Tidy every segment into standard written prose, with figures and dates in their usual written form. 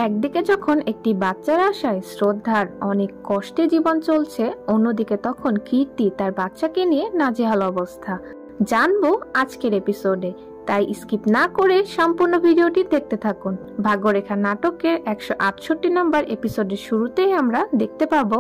একদিকে যখন একটি বাচ্চার আশায় শ্রদ্ধার অনেক কষ্টে জীবন চলছে, অন্যদিকে তখন কীর্তি তার বাচ্চাকে নিয়ে নাজেহাল অবস্থা। জানবো আজকের এপিসোডে, তাই স্কিপ না করে সম্পূর্ণ ভিডিওটি দেখতে থাকুন। ভাগ্যরেখা নাটকের 168 নম্বর এপিসোডের শুরুতেই আমরা দেখতে পাবো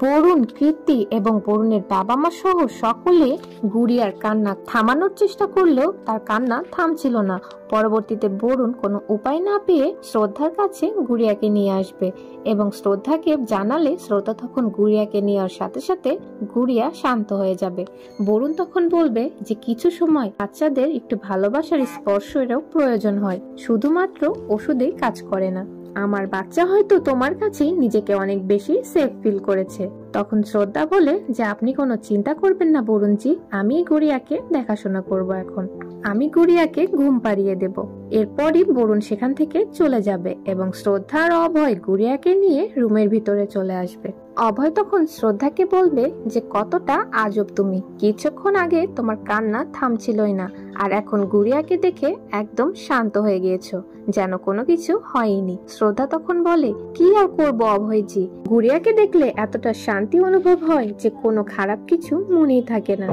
বরুণ, কীর্তি এবং বরুণের বাবা মা সহ সকলে গুড়িয়ার কান্না থামানোর চেষ্টা করলেও তার কান্না থামছিল না। পরবর্তীতে বরুণ কোনো উপায় না পেয়ে শ্রদ্ধার কাছে গুড়িয়াকে নিয়ে আসবে এবং শ্রদ্ধাকে জানালে শ্রদ্ধা তখন গুড়িয়াকে নেওয়ার সাথে সাথে গুড়িয়া শান্ত হয়ে যাবে। বরুণ তখন বলবে যে কিছু সময় বাচ্চাদের একটু ভালোবাসার স্পর্শেরও প্রয়োজন হয়, শুধুমাত্র ওষুধেই কাজ করে না। আমার বাচ্চা হয়তো তোমার কাছেই নিজেকে অনেক বেশি সেফ ফিল করেছে। তখন শ্রদ্ধা বলে যে আপনি কোনো চিন্তা করবেন না বরুণজি, আমি গুড়িয়াকে দেখাশোনা করব, এখন আমি গুড়িয়াকে ঘুম পাড়িয়ে দেব। এরপরই বরুণ সেখান থেকে চলে যাবে এবং শ্রদ্ধা আর অভয় গুড়িয়াকে নিয়ে রুমের ভিতরে চলে আসবে। অভয় তখন শ্রদ্ধাকে বলবে যে কতটা আজব তুমি, কিছুক্ষণ আগে তোমার কান্না থামছিলই না আর এখন গুড়িয়াকে দেখে একদম শান্ত হয়ে গিয়েছো, যেন কোনো কিছু হয়নি। শ্রদ্ধা তখন বলে কি আর করবো অভয়জি, গুড়িয়াকে দেখলে এতটা শান্তি অনুভব হয় যে কোনো খারাপ কিছু মনেই থাকে না।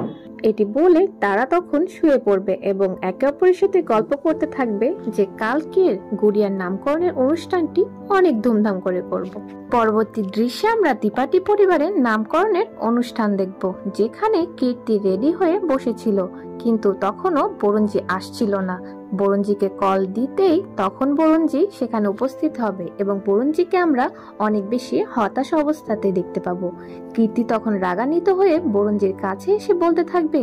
এটি বলে তারা তখন শুয়ে পড়বে এবং একে অপরের সাথে গল্প করতে থাকবে যে কালকের গুড়িয়ার নামকরণের অনুষ্ঠানটি অনেক ধুমধাম করে করব। পরবর্তী দৃশ্যে আমরা ত্রিপাঠী পরিবারের নামকরণের অনুষ্ঠান দেখব, যেখানে কীর্তি রেডি হয়ে বসেছিল, কিন্তু তখনও বরুণজি আসছিল না। বরুণজিকে কল দিতেই তখন বরুণজি সেখানে উপস্থিত হবে এবং বরুণজিকে আমরা অনেক বেশি হতাশ অবস্থাতে দেখতে পাবো। কীর্তি তখন রাগান্বিত হয়ে বরুণজির কাছে এসে বলতে থাকবে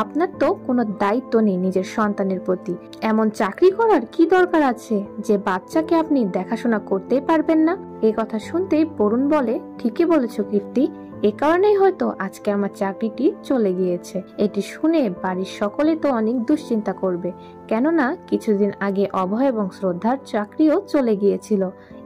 আপনার তো কোনো দায়িত্ব নেই নিজের সন্তানের প্রতি, এমন চাকরি করার কি দরকার আছে যে বাচ্চাকে আপনি দেখাশোনা করতেই পারবেন না। এই কথা শুনতেই বরুণ বলে ঠিকই বলেছ কীর্তি, এ কারণেই হয়তো আজকে আমার চাকরিটি চলে গিয়েছে। এটি শুনে বাড়ির সকলে তো অনেক দুশ্চিন্তা করবে, কেননা কিছুদিন আগে অভয় এবং শ্রদ্ধার চাকরিও চলে গিয়েছিল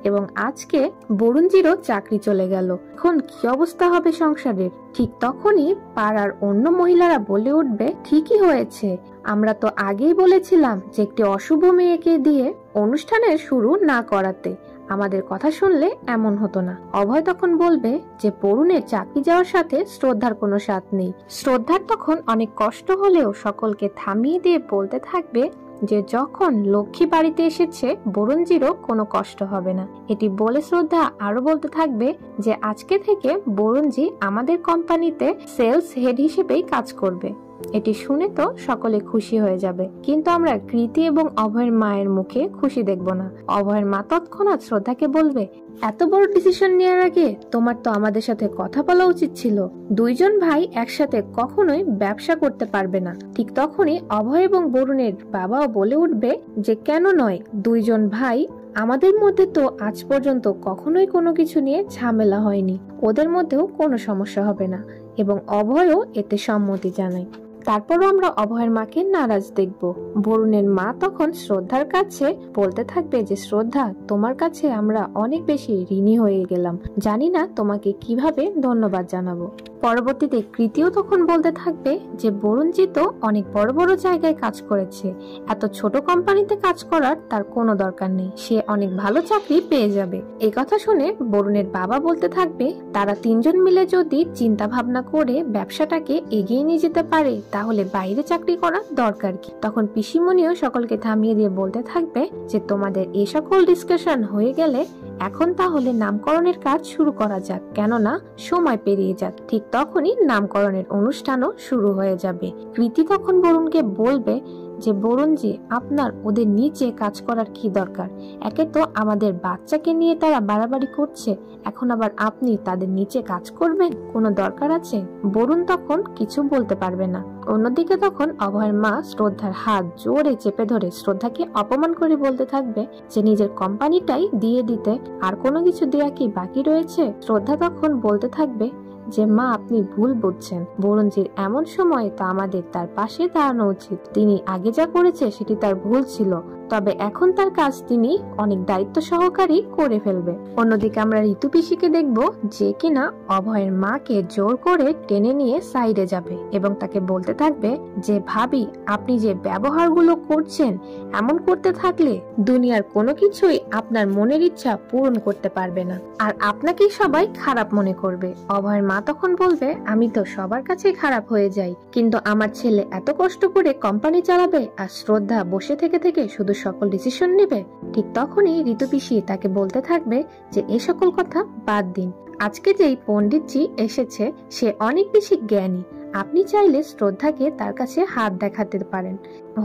এবং আজকে বরুণজিরও চাকরি চলে গেল। এখন কি অবস্থা হবে সংসারের? ঠিক তখনই পাড়ার অন্য মহিলারা বলে উঠবে ঠিকই হয়েছে, আমরা তো আগেই বলেছিলাম যে একটি অশুভ মেয়েকে দিয়ে অনুষ্ঠানের শুরু না করাতে, আমাদের কথা শুনলে এমন হতো না। অভয় তখন বলবে যে বরুণের চাকরি যাওয়ার সাথে শ্রদ্ধার কোনো সাথ নেই। শ্রদ্ধার তখন অনেক কষ্ট হলেও সকলকে থামিয়ে দিয়ে বলতে থাকবে যে যখন লক্ষ্মী বাড়িতে এসেছে বরুণজিরও কোনো কষ্ট হবে না। এটি বলে শ্রদ্ধা আরো বলতে থাকবে যে আজকে থেকে বরুণজি আমাদের কোম্পানিতে সেলস হেড হিসেবেই কাজ করবে। এটি শুনে তো সকলে খুশি হয়ে যাবে, কিন্তু আমরা কীর্তি এবং অভয়ের মায়ের মুখে খুশি দেখব না। অভয়ের মা তৎক্ষণাৎ শ্রদ্ধাকে বলবে এত বড় ডিসিশন নেওয়ার আগে তোমার তো আমাদের সাথে কথা বলা উচিত ছিল, দুইজন ভাই একসাথে কখনোই ব্যবসা করতে পারবে না। ঠিক তখনই অভয় এবং বরুণের বাবাও বলে উঠবে যে কেন নয়, দুইজন ভাই, আমাদের মধ্যে তো আজ পর্যন্ত কখনোই কোনো কিছু নিয়ে ঝামেলা হয়নি, ওদের মধ্যেও কোনো সমস্যা হবে না এবং অভয়ও এতে সম্মতি জানায়। তারপরও আমরা অভয়ের মাকে নারাজ দেখব। বরুণের মা তখন শ্রদ্ধার কাছে বলতে থাকবে যে শ্রদ্ধা, তোমার কাছে আমরা অনেক বেশি ঋণী হয়ে গেলাম, জানি না তোমাকে কিভাবে ধন্যবাদ জানাবো। পরবর্তীতে কীর্তিও তখন বলতে থাকবে যে বরুণজি তো অনেক বড় বড় জায়গায় কাজ করেছে, এত ছোট কোম্পানিতে কাজ করার তার কোনো দরকার নেই, সে অনেক ভালো চাকরি পেয়ে যাবে। এই কথা শুনে বরুণের বাবা বলতে থাকবে তারা তিনজন মিলে যদি চিন্তা ভাবনা করে ব্যবসাটাকে এগিয়ে নিয়ে যেতে পারে তাহলে বাইরে চাকরি করার দরকার কি। তখন পিসিমণিও সকলকে থামিয়ে দিয়ে বলতে থাকবে যে তোমাদের এই সকল ডিসকাশন হয়ে গেলে এখন তাহলে নামকরণের কাজ শুরু করা যাক, কেননা সময় পেরিয়ে যাক। ঠিক তখনই নামকরণের অনুষ্ঠানও শুরু হয়ে যাবে। কীর্তি তখন বরুণকে বলবে যে বরুণজি, আপনার ওদের নিচে কাজ করার কি দরকার, একে তো আমাদের বাচ্চাকে নিয়ে তারা বাড়াবাড়ি করছে, এখন আবার আপনি তাদের নিচে কাজ করবেন, কোনো দরকার আছে? বরুণ তখন কিছু বলতে পারবে না। অন্যদিকে তখন অভয়ের মা শ্রদ্ধার হাত জোরে চেপে ধরে শ্রদ্ধাকে অপমান করে বলতে থাকবে যে নিজের কোম্পানিটাই দিয়ে দিতে আর কোনো কিছু দেয়া কি বাকি রয়েছে। শ্রদ্ধা তখন বলতে থাকবে যে মা, আপনি ভুল বুঝছেন, বরুণজির এমন সময় তো আমাদের তার পাশে দাঁড়ানো উচিত, তিনি আগে যা করেছে সেটি তার ভুল ছিল, তবে এখন তার কাজ তিনি অনেক দায়িত্ব সহকারী করে ফেলবে। অন্যদিকে আমরা ঋতু পিসিকে দেখব, যে কিনা অভয়ের মাকে জোর করে টেনে নিয়ে সাইডে যাবে এবং তাকে বলতে থাকবে যে ভাবি, আপনি যে ব্যবহারগুলো করছেন, এমন করতে থাকলে দুনিয়ার কোনো কিছুই আপনার মনের ইচ্ছা পূরণ করতে পারবে না, আর আপনাকেই সবাই খারাপ মনে করবে। অভয়ের মা তখন বলবে, আমি তো সবার কাছে খারাপ হয়ে যাই, কিন্তু আমার ছেলে এত কষ্ট করে কোম্পানি চালাবে আর শ্রদ্ধা বসে থেকে থেকে শুধু সকল ডিসিশন নেবে। ঠিক তখনই ঋতু পিসি তাকে বলতে থাকবে যে এ সকল কথা বাদ দিন, আজকে যেই পণ্ডিতজি এসেছে সে অনেক বেশি জ্ঞানী, আপনি চাইলে শ্রদ্ধাকে তার কাছে হাত দেখাতে পারেন,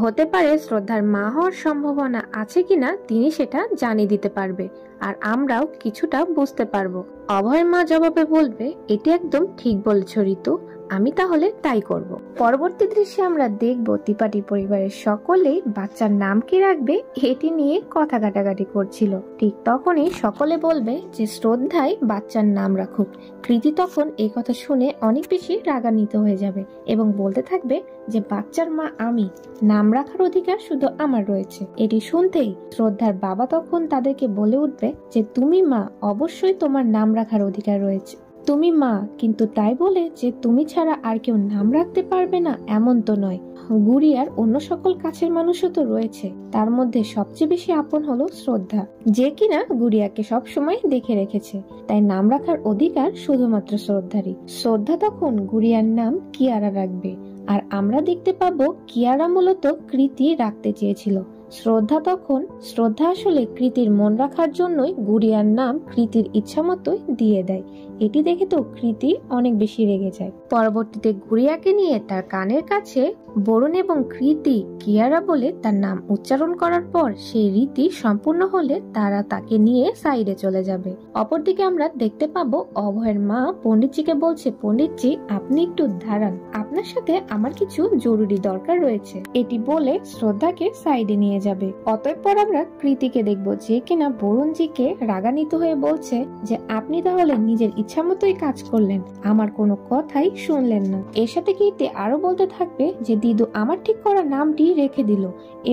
হতে পারে শ্রদ্ধার মা হওয়ার সম্ভাবনা আছে কিনা তিনি সেটা জানিয়ে দিতে পারবে, আর আমরাও কিছুটা বুঝতে পারবো। অভয়ের মা জবাবে বলবে, এটি একদম ঠিক বলেছ ঋতু, আমি তাহলে তাই করব। পরবর্তী দৃশ্যে আমরা দেখব ত্রিপাঠী পরিবারের সকলেই বাচ্চার নাম কি রাখবে এটি নিয়ে কথা কাটাকাটি করছিল। ঠিক তখনই সকলে বলবে যে শ্রদ্ধায় বাচ্চার নাম রাখুক। কৃতি তখন এই কথা শুনে অনেক বেশি রাগান্বিত হয়ে যাবে এবং বলতে থাকবে যে বাচ্চার মা আমি, নাম রাখার অধিকার শুধু আমার রয়েছে। এটি শুনতেই শ্রদ্ধার বাবা তখন তাদেরকে বলে উঠবে যে তুমি মা, অবশ্যই তোমার নাম রাখার অধিকার রয়েছে, তুমি মা, কিন্তু তাই বলে যে তুমি ছাড়া আর কেউ নাম রাখতে পারবে না এমন তো নয়। গুড়িয়ার অন্য সকল কাছের মানুষও তো রয়েছে, তার মধ্যে সবচেয়ে বেশি আপন হলো শ্রদ্ধা, যে কিনা গুড়িয়াকে সবসময় দেখে রেখেছে, তাই নাম রাখার অধিকার শুধুমাত্র শ্রদ্ধারই। শ্রদ্ধা তখন গুড়িয়ার নাম কিয়ারা রাখবে, আর আমরা দেখতে পাবো কিয়ারা মূলত কৃতি রাখতে চেয়েছিল। শ্রদ্ধা আসলে কৃতির মন রাখার জন্যই গুড়িয়ার নাম কৃতির ইচ্ছা মতোই দিয়ে দেয়। এটি দেখে তো কৃতি অনেক বেশি রেগে যায়। পরবর্তীতে গুড়িয়াকে নিয়ে তার কানের কাছে বরুণ এবং কৃতি কিয়ারা বলে তার নাম উচ্চারণ করার পর সেই রীতি সম্পূর্ণ হলে তারা তাকে নিয়ে সাইডে চলে যাবে। অপরদিকে আমরা দেখতে পাবো অভয়ের মা পণ্ডিতজিকে বলছে, পণ্ডিতজি আপনি একটু দাঁড়ান, আপনার সাথে আমার কিছু জরুরি দরকার রয়েছে। এটি বলে শ্রদ্ধাকে সাইডে নিয়ে যাবে। অতঃপর আমরা কৃতিকে দেখবো, যে কিনা বরুণজিকে রাগান্বিত হয়ে বলছে যে আপনি তাহলে নিজের ইচ্ছা মতোই কাজ করলেন, আমার কোনো কথাই শুনলেন না। এর সাথে কীর্তি আরো বলতে থাকবে যে দিদু আমার ঠিক করা নামটি রেখে দিল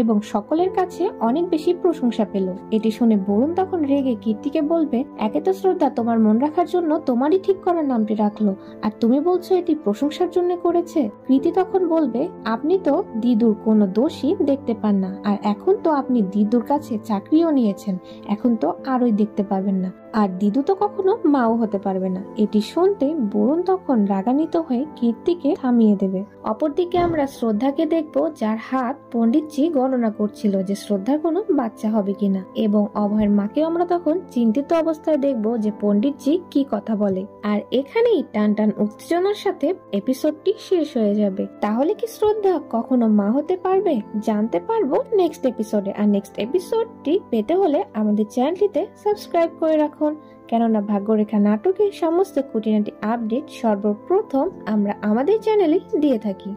এবং সকলের কাছে অনেক বেশি প্রশংসা পেল। এটি শুনে বরুণ তখন রেগে কীর্তিকে বলবে, একে তো শ্রদ্ধা তোমার মন রাখার জন্য তোমারই ঠিক করা নামটি রাখলো, আর তুমি বলছো এটি প্রশংসার জন্য করেছে। কৃতি তখন বলবে, আপনি তো দিদুর কোনো দোষই দেখতে পান না, আর এখন তো আপনি দিদুর কাছে চাকরিও নিয়েছেন, এখন তো আরোই দেখতে পাবেন না, আর দিদু তো কখনো মাও হতে পারবে না। এটি শুনতে বরুণ তখন রাগান্বিত হয়ে কীর্তিকে থামিয়ে দেবে। অপরদিকে আমরা শ্রদ্ধাকে দেখবো, যার হাত পণ্ডিতজি গণনা করছিল যে শ্রদ্ধার কোনো বাচ্চা হবে কিনা, এবং অভয়ের মাকে আমরা তখন চিন্তিত অবস্থায় দেখবো যে পণ্ডিতজি কি কথা বলে। আর এখানেই টান টান উত্তেজনার সাথে এপিসোডটি শেষ হয়ে যাবে। তাহলে কি শ্রদ্ধা কখনো মা হতে পারবে জানতে পারবো নেক্সট এপিসোডে। আর নেক্সট এপিসোডটি পেতে হলে আমাদের চ্যানেলটিতে সাবস্ক্রাইব করে রাখুন, কেননা ভাগ্যরেখা নাটকের সমস্ত খুঁটিনাটি আপডেট সর্বপ্রথম আমরা আমাদের চ্যানেলে দিয়ে থাকি।